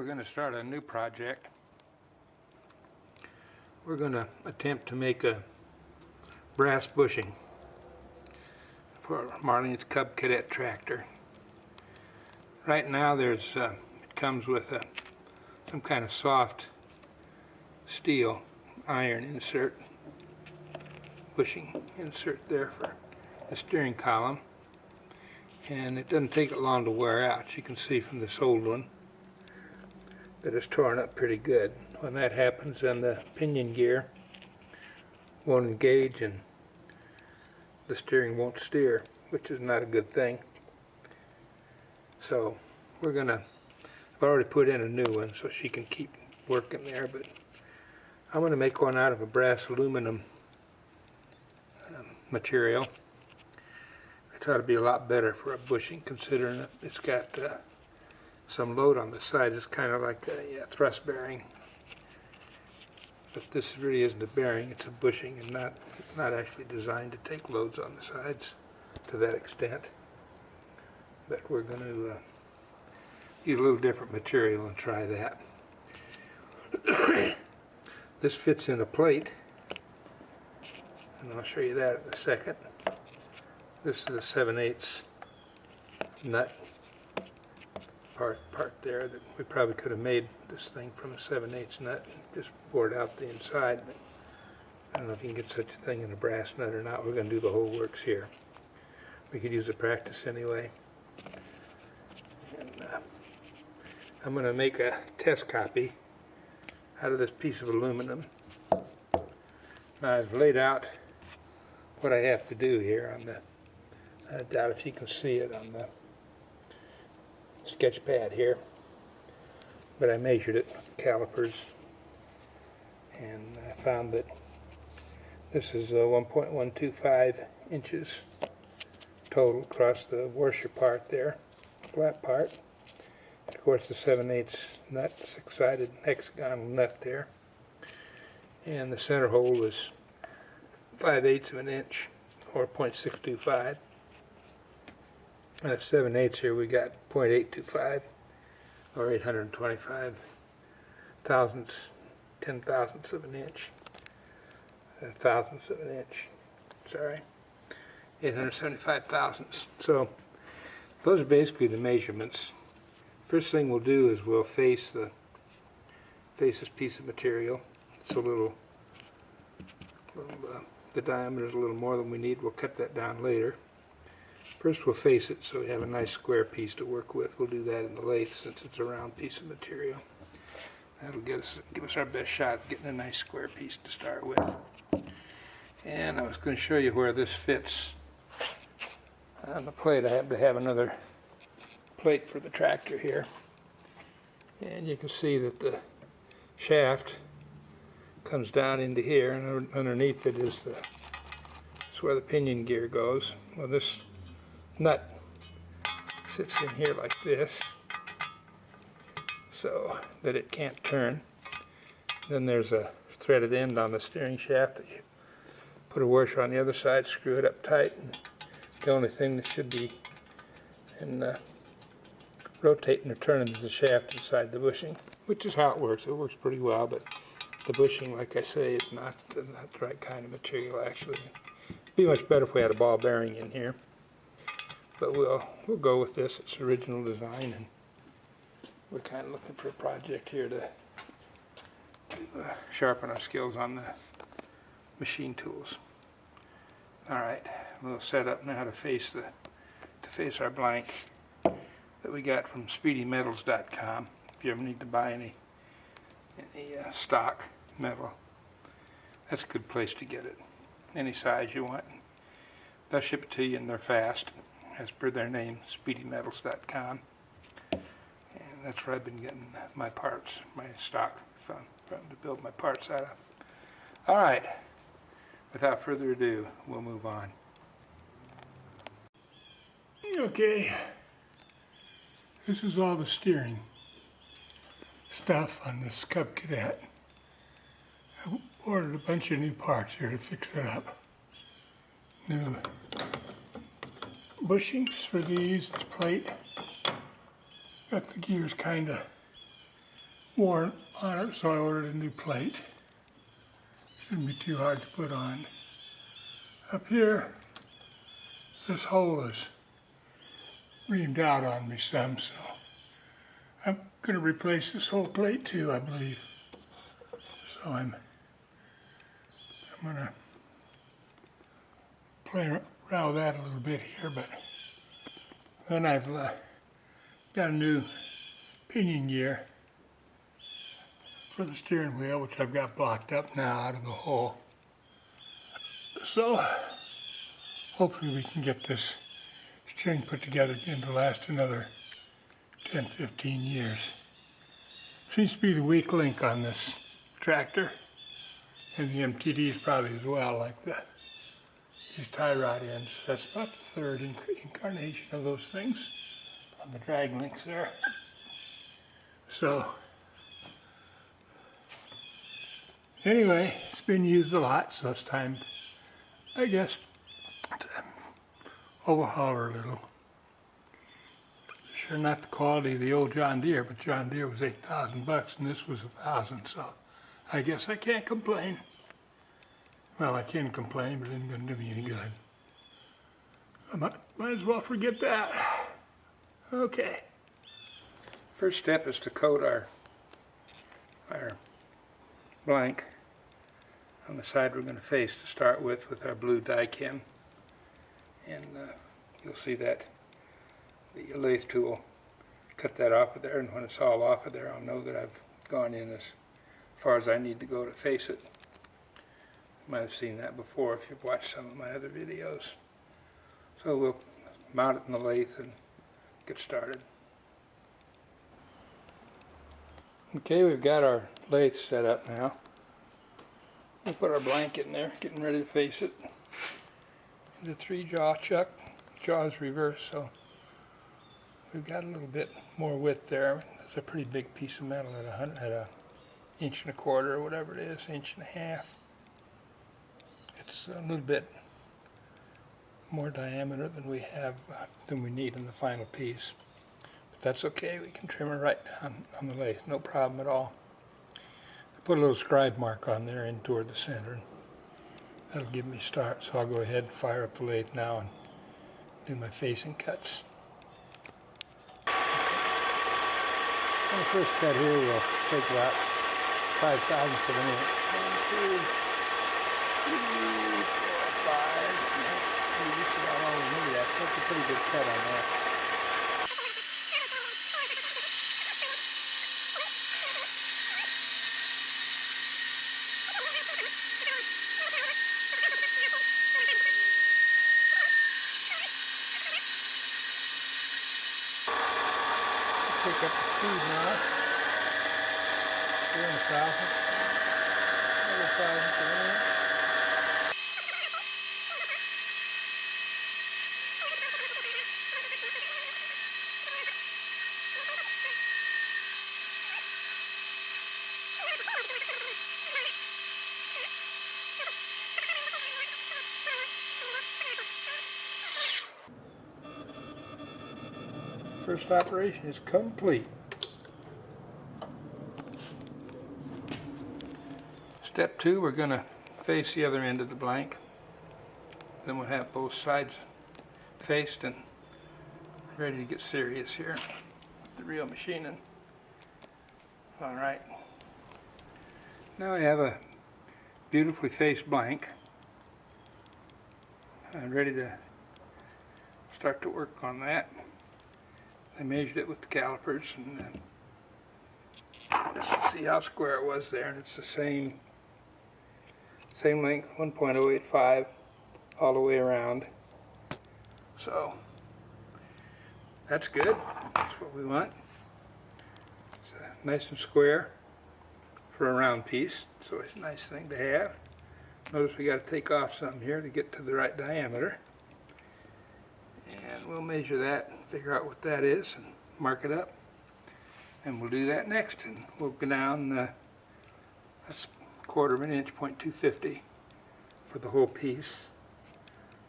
we're going to start a new project. We're going to attempt to make a brass bushing for Marlene's Cub Cadet tractor. Right now it comes with some kind of soft steel iron insert, bushing insert there for the steering column, and it doesn't take it long to wear out. You can see from this old one that it's torn up pretty good. When that happens, then the pinion gear won't engage and the steering won't steer, which is not a good thing. So I've already put in a new one so she can keep working there, but I'm going to make one out of a brass aluminum material. It ought to be a lot better for a bushing, considering that it's got some load on the side. It's kind of like a thrust bearing, but this really isn't a bearing, it's a bushing, and not actually designed to take loads on the sides to that extent. But we're going to use a little different material and try that. This fits in a plate, and I'll show you that in a second. This is a 7/8 nut part there that we probably could have made this thing from a 7/8 nut and just bored out the inside, but I don't know if you can get such a thing in a brass nut or not. We're going to do the whole works here. We could use the practice anyway. And I'm going to make a test copy out of this piece of aluminum. Now I've laid out what I have to do here on the, I doubt if you can see it on the sketch pad here, but I measured it with calipers, and I found that this is 1.125 inches total across the washer part there, flat part. Of course, the 7/8 nut, six-sided hexagonal nut there, and the center hole is 5/8 of an inch, or 0.625. And at 7/8 here we got 0.825, or 825 thousandths, 10 thousandths of an inch, thousandths of an inch, sorry, 875 thousandths. So those are basically the measurements. First thing we'll do is we'll face this piece of material. It's a little the diameter is a little more than we need. We'll cut that down later. First we'll face it so we have a nice square piece to work with. We'll do that in the lathe since it's a round piece of material. That'll give us our best shot at getting a nice square piece to start with. And I was going to show you where this fits on the plate. I happen to have another plate for the tractor here, and you can see that the shaft comes down into here, and underneath it is it's where the pinion gear goes. Well, this nut sits in here like this so that it can't turn. Then there's a threaded end on the steering shaft that you put a washer on the other side, screw it up tight, and the only thing that should be rotating or turning is the shaft inside the bushing, which is how it works. It works pretty well, but the bushing, like I say, is not the right kind of material actually. It'd be much better if we had a ball bearing in here, but we'll go with this. It's original design, and we're kind of looking for a project here to sharpen our skills on the machine tools. All right, we'll set up now to face our blank that we got from speedymetals.com. If you ever need to buy any stock metal, that's a good place to get it. Any size you want. They'll ship it to you, and they're fast, as per their name, speedymetals.com. And that's where I've been getting my parts, my stock from to build my parts out of. All right, without further ado, we'll move on. Okay, this is all the steering stuff on this Cub Cadet. I ordered a bunch of new parts here to fix it up. New bushings for these, this plate. Got the gears kind of worn on it, so I ordered a new plate. Shouldn't be too hard to put on. Up here, this hole is reamed out on me some, so I'm going to replace this whole plate too, I believe. So I'm going to play around with that a little bit here, but then I've got a new pinion gear for the steering wheel, which I've got blocked up now out of the hole. So hopefully we can get this string put together again to last another 10-15 years. Seems to be the weak link on this tractor, and the MTDs probably as well, like these tie rod ends. That's about the third incarnation of those things on the drag links there. So anyway, it's been used a lot, so it's time, I guess, to overhaul her a little. Sure not the quality of the old John Deere, but John Deere was $8,000 and this was $1,000, so I guess I can't complain. Well, I can complain, but it isn't going to do me any good. I might as well forget that. Okay. First step is to coat our blank on the side we're going to face to start with our blue die-chem. And you'll see that the lathe tool cut that off of there, and when it's all off of there, I'll know that I've gone in as far as I need to go to face it. You might have seen that before if you've watched some of my other videos. So we'll mount it in the lathe and get started. Okay, we've got our lathe set up now. We'll put our blank in there, getting ready to face it. The 3-jaw chuck. Jaw is reversed, so we've got a little bit more width there. It's a pretty big piece of metal at a 1.25 inches or whatever it is, 1.5 inches. It's a little bit more diameter than we have, than we need in the final piece. But that's okay, we can trim it right down on the lathe, no problem at all. I put a little scribe mark on there in toward the center. That'll give me a start, so I'll go ahead and fire up the lathe now and do my facing cuts. On the first cut here, we'll take about 5 thousandths of an inch. 1, 2, 3, 4, 5. Just about all we need. That's a pretty good cut on that. Pick up the speed now. We're in 1,000. Another 1,000th of an inch. First operation is complete. Step 2, we're going to face the other end of the blank. Then we'll have both sides faced and ready to get serious here. The real machining. Alright. Now I have a beautifully faced blank. I'm ready to start to work on that. I measured it with the calipers and just to see how square it was there, and it's the same length, 1.085 all the way around. So that's good. That's what we want. It's nice and square for a round piece, so it's a nice thing to have. Notice we got to take off some here to get to the right diameter. And we'll measure that, figure out what that is, and mark it up. And we'll do that next. And we'll go down, that's 1/4 inch, 0.250 for the whole piece,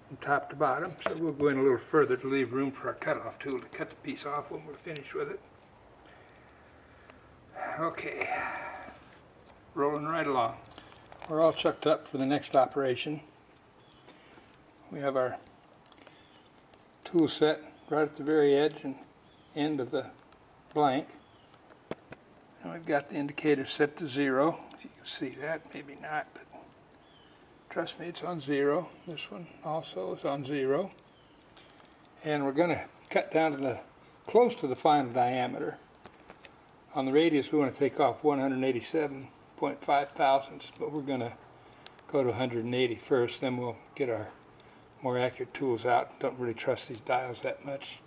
from top to bottom. So we'll go in a little further to leave room for our cutoff tool to cut the piece off when we're finished with it. Okay, rolling right along. We're all chucked up for the next operation. We have our tool set right at the very edge and end of the blank. And we've got the indicator set to 0. If you can see that, maybe not, but trust me, it's on 0. This one also is on 0. And we're going to cut down to the close to the final diameter. On the radius, we want to take off 187.5 thousandths, but we're going to go to 180 first, then we'll get our more accurate tools out. Don't really trust these dials that much.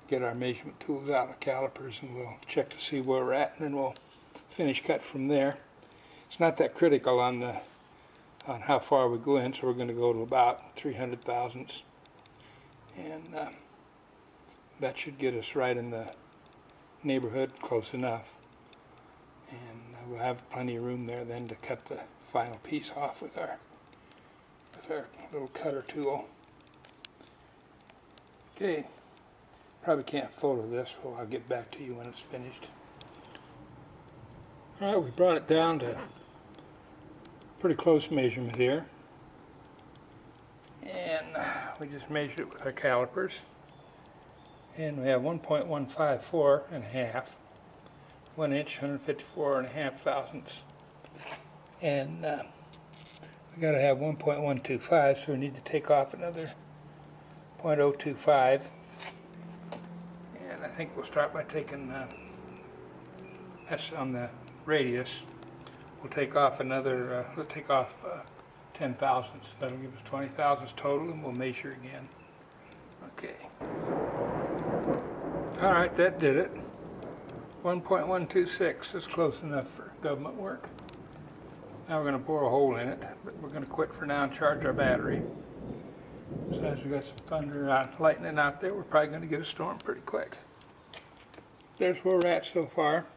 Get our measurement tools out of calipers and we'll check to see where we're at, and then we'll finish cut from there. It's not that critical on how far we go in, so we're going to go to about 300 thousandths, and that should get us right in the neighborhood, close enough, and we'll have plenty of room there then to cut the final piece off with our little cutter tool. Okay, probably can't photo this, so I'll get back to you when it's finished. Alright, we brought it down to pretty close measurement here, and we just measured it with our calipers, and we have 1.154 and a half, 1 inch, 154 and a half thousandths, and we got to have 1.125, so we need to take off another 0.025, and I think we'll start by taking that's on the radius. We'll take off another, we'll take off 10 thousandths. That'll give us 20 thousandths total, and we'll measure again. Okay. All right, that did it. 1.126 is close enough for government work. Now we're going to bore a hole in it, but we're going to quit for now and charge our battery. Besides, we got some thunder and lightning out there. We're probably going to get a storm pretty quick. There's where we're at so far.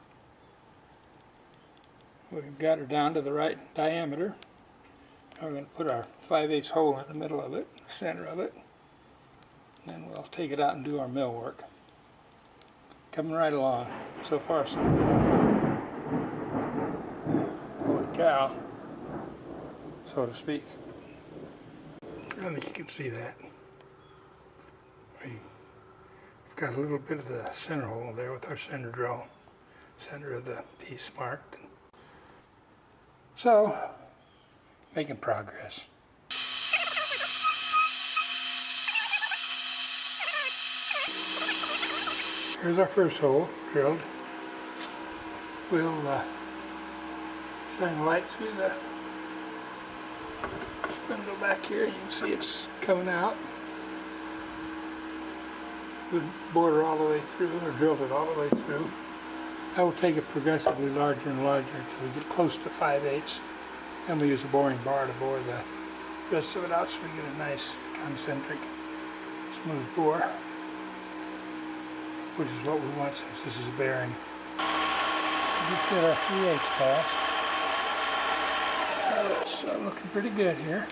We've got her down to the right diameter. Now we're going to put our 5/8 hole in the middle of it, the center of it. And then we'll take it out and do our mill work. Coming right along. So far, so good. Holy cow, so to speak. I don't think you can see that. We've got a little bit of the center hole there with our center drill, center of the piece marked. So, making progress. Here's our first hole drilled. We'll shine light through the spindle back here. You can see it's coming out. We'll bored her all the way through, or drilled it all the way through. I will take it progressively larger and larger until we get close to 5/8. Then we use a boring bar to bore the rest of it out so we get a nice concentric smooth bore, which is what we want since this is a bearing. We just did our 3/8 pass. So it's looking pretty good here.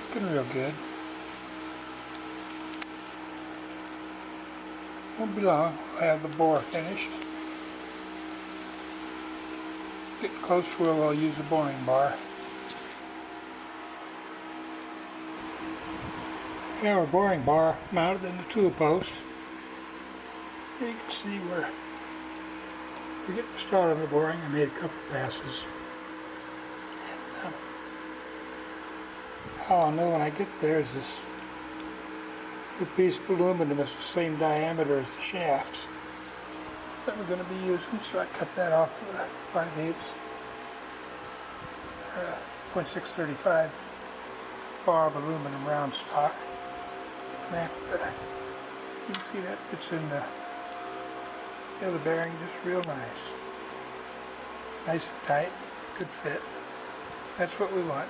Looking real good. Won't be long. We'll have the bore finished. Get close to where we'll use the boring bar. Have our boring bar mounted in the tool post. Here you can see where we're getting started on the boring. I made a couple passes. And, how I'll know when I get there is this little piece of aluminum is the same diameter as the shaft that we're going to be using, so I cut that off with a 5/8 .635 bar of aluminum round stock. That, you can see that fits in the other bearing just real nice. Nice and tight, good fit. That's what we want.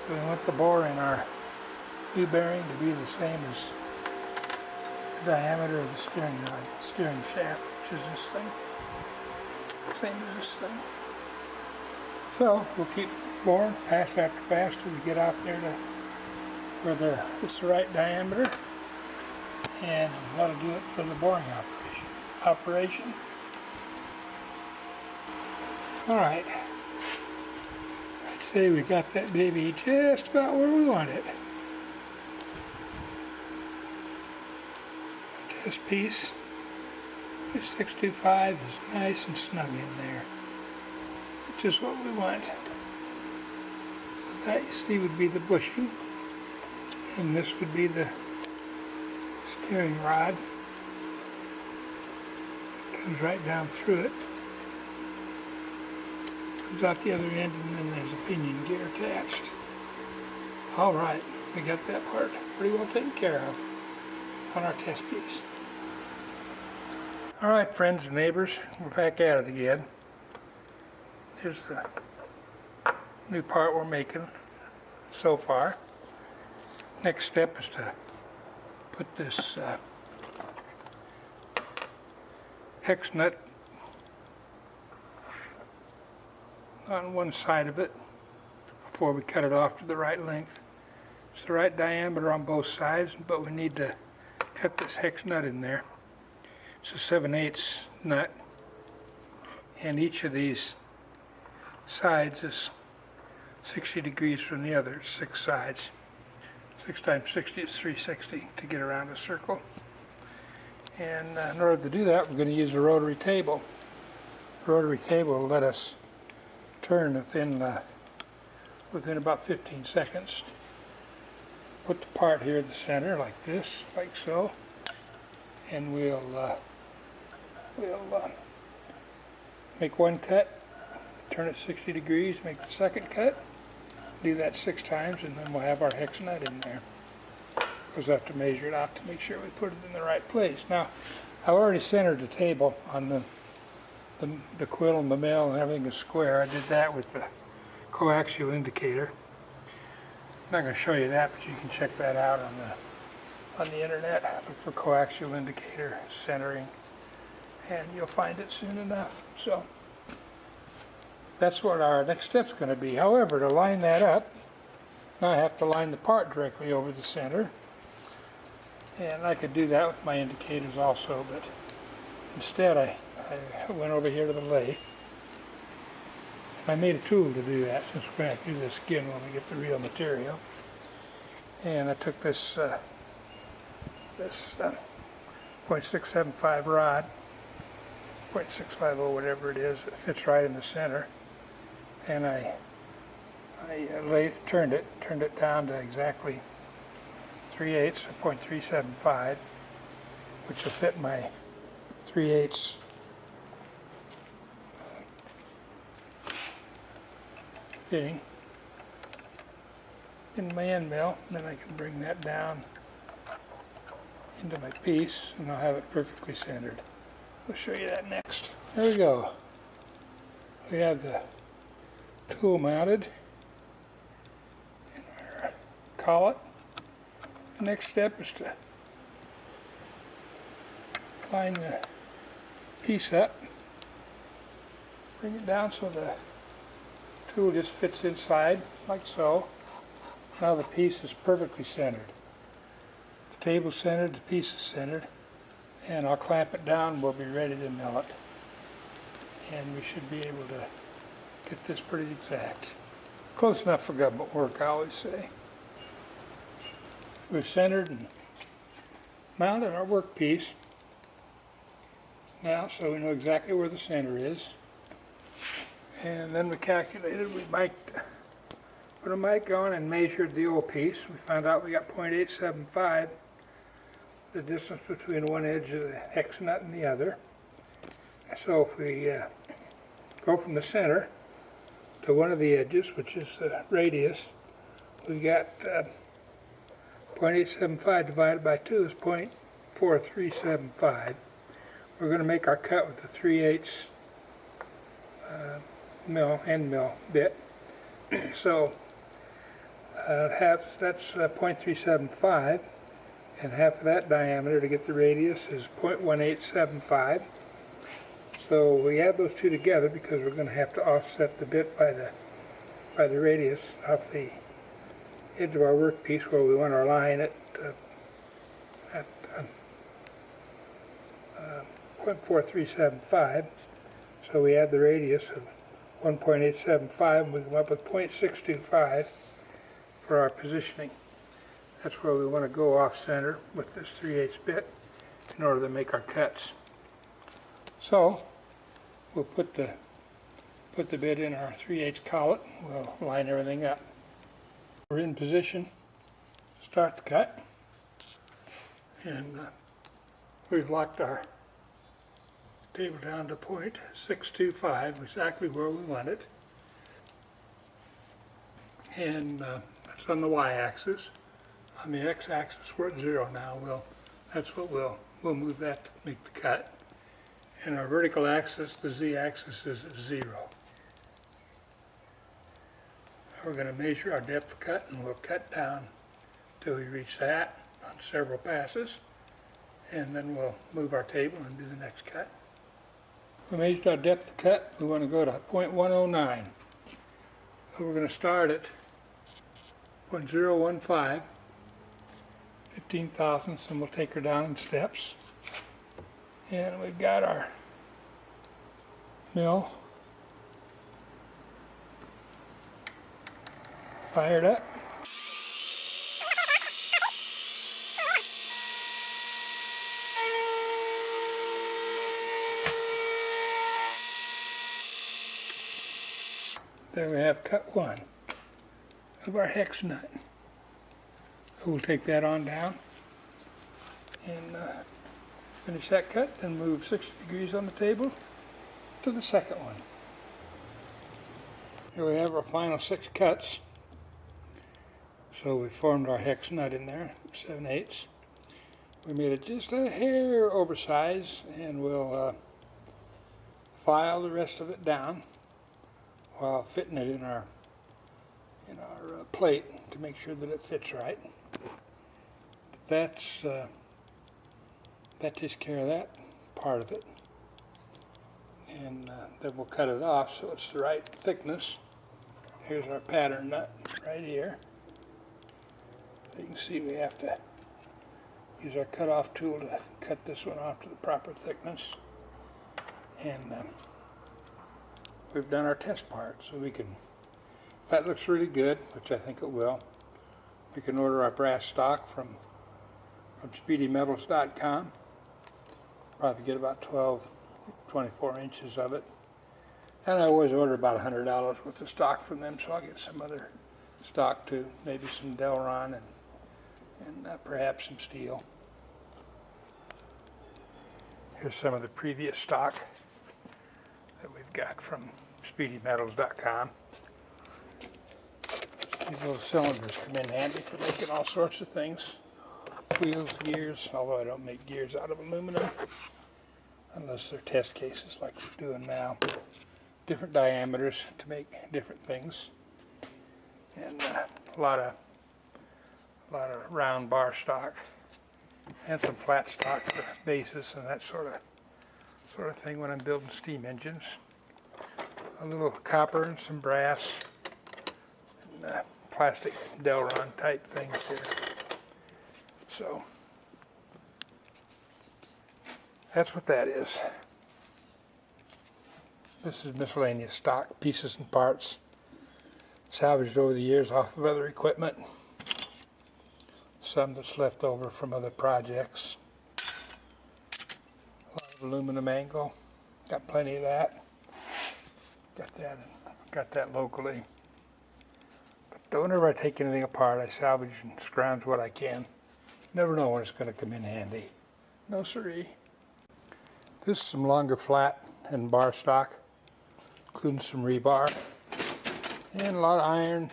We want the bore in our new bearing to be the same as the diameter of the steering shaft, which is this thing. Same as this thing. So we'll keep boring pass after pass till we get out there to where it's the right diameter, And that'll do it for the boring operation. Alright, I'd say we got that baby just about where we want it. The test piece, the 625 is nice and snug in there, which is what we want. So that, you see, would be the bushing, and this would be the steering rod. It comes right down through it. Comes out the other end, and then there's a pinion gear attached. Alright, we got that part pretty well taken care of on our test piece. Alright, friends and neighbors, we're back at it again. Here's the new part we're making so far. Next step is to put this hex nut on one side of it before we cut it off to the right length. It's the right diameter on both sides, but we need to cut this hex nut in there. It's a 7/8 nut, and each of these sides is 60 degrees from the other. 6 sides. 6 times 60 is 360 to get around a circle. And in order to do that, we're going to use a rotary table. The rotary table will let us turn within about 15 seconds. Put the part here in the center like this, like so, and we'll make one cut, turn it 60 degrees, make the second cut, do that 6 times, and then we'll have our hex nut in there. Because I have to measure it out to make sure we put it in the right place. Now, I've already centered the table on the quill and the mill, and everything is square. I did that with the coaxial indicator. I'm not going to show you that, but you can check that out on the internet. Look for coaxial indicator centering, and you'll find it soon enough. So that's what our next step's going to be. However, to line that up, now I have to line the part directly over the center, and I could do that with my indicators also, but instead I went over here to the lathe. I made a tool to do that, since we're going to do this again when we get the real material. And I took this 0.675 rod, 0.650, whatever it is, it fits right in the center. And I turned it down to exactly 3/8 or 0.375, which will fit my 3/8 fitting in my end mill. Then I can bring that down into my piece, and I'll have it perfectly centered. I'll show you that next. There we go. We have the tool mounted in our collet. The next step is to line the piece up, bring it down so the tool just fits inside, like so. Now the piece is perfectly centered. The table's centered, the piece is centered, and I'll clamp it down. We'll be ready to mill it. And we should be able to get this pretty exact. Close enough for government work, I always say. We've centered and mounted our workpiece now, so we know exactly where the center is. And then we calculated, we put a mic on and measured the old piece. We found out we got 0.875, the distance between one edge of the hex nut and the other. So if we go from the center to one of the edges, which is the radius, we got 0.875 divided by 2 is 0.4375. We're going to make our cut with the 3/8 end mill bit. So that's 0.375, and half of that diameter to get the radius is 0.1875. So we add those two together because we're going to have to offset the bit by the radius off the edge of our workpiece where we want our line at 0.4375. So we add the radius of 1.875 and we come up with 0.625 for our positioning. That's where we want to go off center with this 3/8 bit in order to make our cuts. So we'll put the bit in our 3/8 collet. We'll line everything up. We're in position to start the cut, and we've locked our table down to 0.625, exactly where we want it. And that's on the y-axis. On the x-axis, we're at 0 now. That's what we'll move that to make the cut. And our vertical axis, the z-axis, is at 0. We're going to measure our depth of cut, and we'll cut down till we reach that on several passes, and then we'll move our table and do the next cut. We measured our depth of cut. We want to go to 0.109. So we're going to start at 0.015, 15 thousandths, and we'll take her down in steps. And we've got our mill fired up. There we have cut 1 of our hex nut. So we'll take that on down and finish that cut, and move 60 degrees on the table to the second one. Here we have our final 6 cuts. So we formed our hex nut in there, 7/8. We made it just a hair oversized, and we'll file the rest of it down while fitting it in our plate to make sure that it fits right. That takes care of that part of it, and then we'll cut it off so it's the right thickness. Here's our pattern nut right here. You can see we have to use our cutoff tool to cut this one off to the proper thickness, and we've done our test part, so we can, if that looks really good, which I think it will, we can order our brass stock from speedymetals.com. Probably get about 24 inches of it, and I always order about $100 worth of stock from them, so I'll get some other stock too, maybe some Delron and perhaps some steel. Here's some of the previous stock that we've got from speedymetals.com. These little cylinders come in handy for making all sorts of things. Wheels, gears, although I don't make gears out of aluminum unless they're test cases like we're doing now. Different diameters to make different things, and a lot of round bar stock, and some flat stock for bases and that sort of thing when I'm building steam engines. A little copper and some brass and plastic Delron type things here. So that's what that is. This is miscellaneous stock, pieces and parts salvaged over the years off of other equipment. Some that's left over from other projects. A lot of aluminum angle. Got plenty of that. Got that locally. But whenever I take anything apart, I salvage and scrounge what I can. Never know when it's going to come in handy. No siree. This is some longer flat and bar stock, including some rebar and a lot of iron,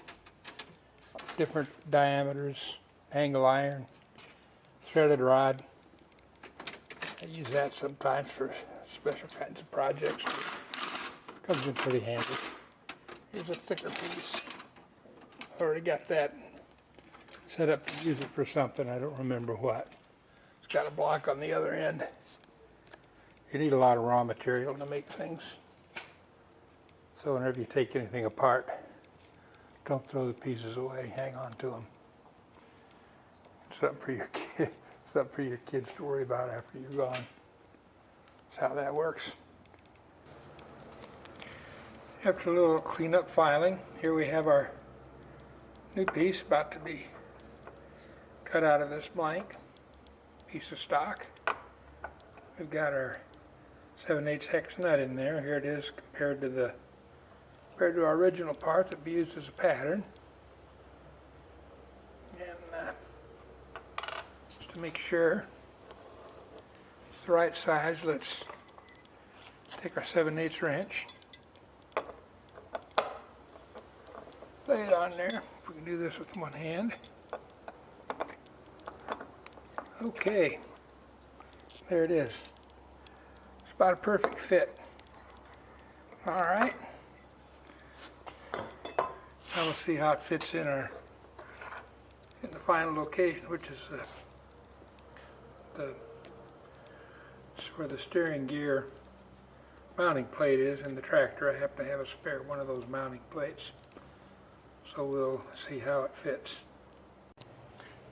different diameters, angle iron, threaded rod. I use that sometimes for special kinds of projects. Comes in pretty handy. Here's a thicker piece. Already got that set up to use it for something. I don't remember what. It's got a block on the other end. You need a lot of raw material to make things. So whenever you take anything apart, don't throw the pieces away. Hang on to them. Something for your kids to worry about after you're gone. That's how that works. After a little cleanup filing, here we have our new piece about to be cut out of this blank piece of stock. We've got our 7/8 hex nut in there. Here it is compared to our original part that we used as a pattern. And just to make sure it's the right size, let's take our 7/8 wrench, lay it on there. If we can do this with one hand. Okay, there it is. It's about a perfect fit. All right. Now we'll see how it fits in the final location, which is where the steering gear mounting plate is in the tractor. I happen to have a spare one of those mounting plates, so we'll see how it fits.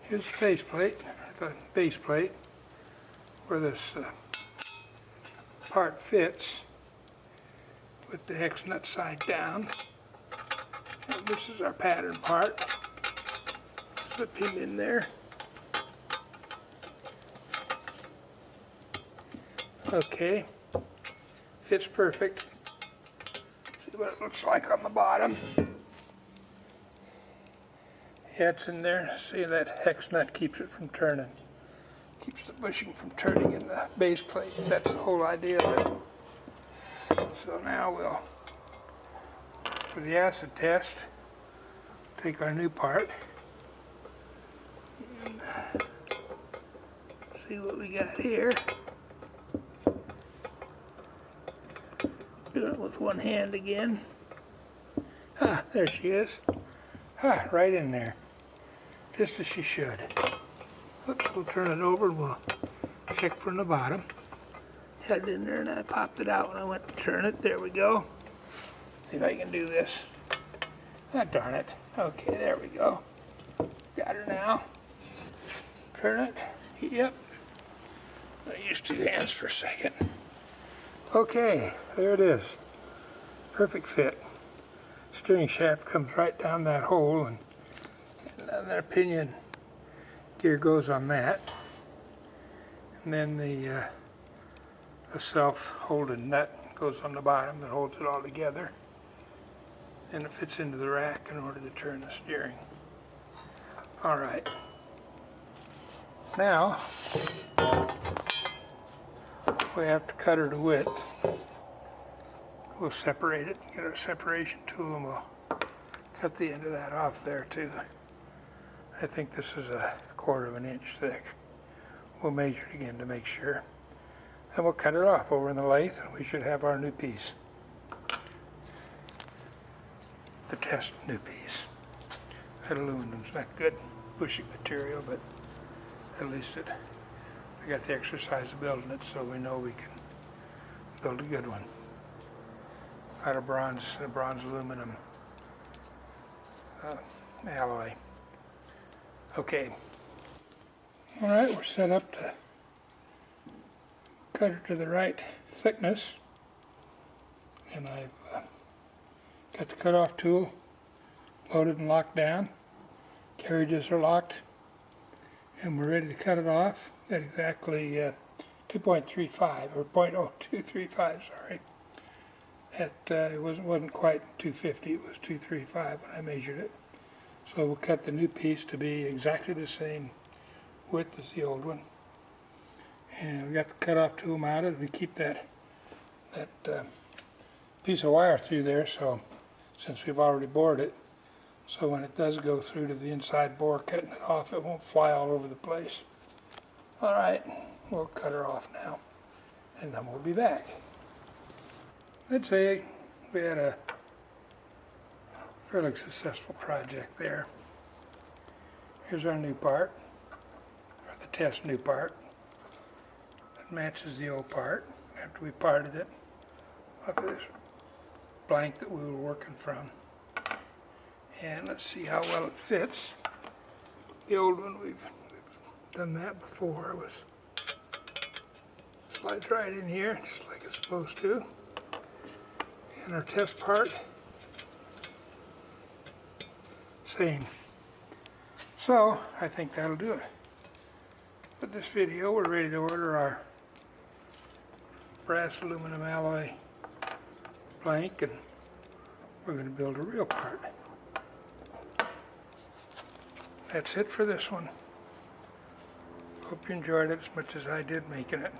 Here's the faceplate, the base plate, where this part fits with the hex nut side down. And this is our pattern part. Slip him in there. Okay, fits perfect. See what it looks like on the bottom. Yeah, it's in there. See, that hex nut keeps it from turning. Keeps the bushing from turning in the base plate. That's the whole idea of it. So now we'll, for the acid test, take our new part and see what we got here. Do it with one hand again. Ah, there she is. Ah, right in there. Just as she should. Oops, we'll turn it over and we'll check from the bottom. Had it in there and I popped it out when I went to turn it. There we go. See if I can do this. Ah, darn it. Okay, there we go. Got her now. Turn it. Yep. I used two hands for a second. Okay, there it is. Perfect fit. Steering shaft comes right down that hole, and that pinion gear goes on that. And then the self-holding nut goes on the bottom that holds it all together. And it fits into the rack in order to turn the steering. All right. Now, we have to cut her to width. We'll separate it, get our separation tool, and we'll cut the end of that off there too. I think this is 1/4 of an inch thick. We'll measure it again to make sure. And we'll cut it off over in the lathe, and we should have our new piece. The test new piece. That aluminum's not good bushing material, but at least we got the exercise of building it, so we know we can build a good one. Out of bronze aluminum alloy. Okay. All right, we're set up to cut her to the right thickness, and I've got the cutoff tool loaded and locked down. Carriages are locked, and we're ready to cut it off at exactly 2.35 or 0.0235. Sorry. It wasn't quite 250. It was 235 when I measured it. So we'll cut the new piece to be exactly the same width as the old one. And we got the cutoff tool mounted. We keep that piece of wire through there, so since we've already bored it, so when it does go through to the inside bore, cutting it off, it won't fly all over the place. All right, we'll cut her off now, and then we'll be back. I'd say we had a fairly successful project there. Here's our new part, or the test new part. It matches the old part after we parted it off of this blank that we were working from. And let's see how well it fits. The old one, we've done that before. It was slides right in here, just like it's supposed to. And our test part, same. So, I think that'll do it. For this video, we're ready to order our brass aluminum alloy plank, and we're going to build a real part. That's it for this one. Hope you enjoyed it as much as I did making it.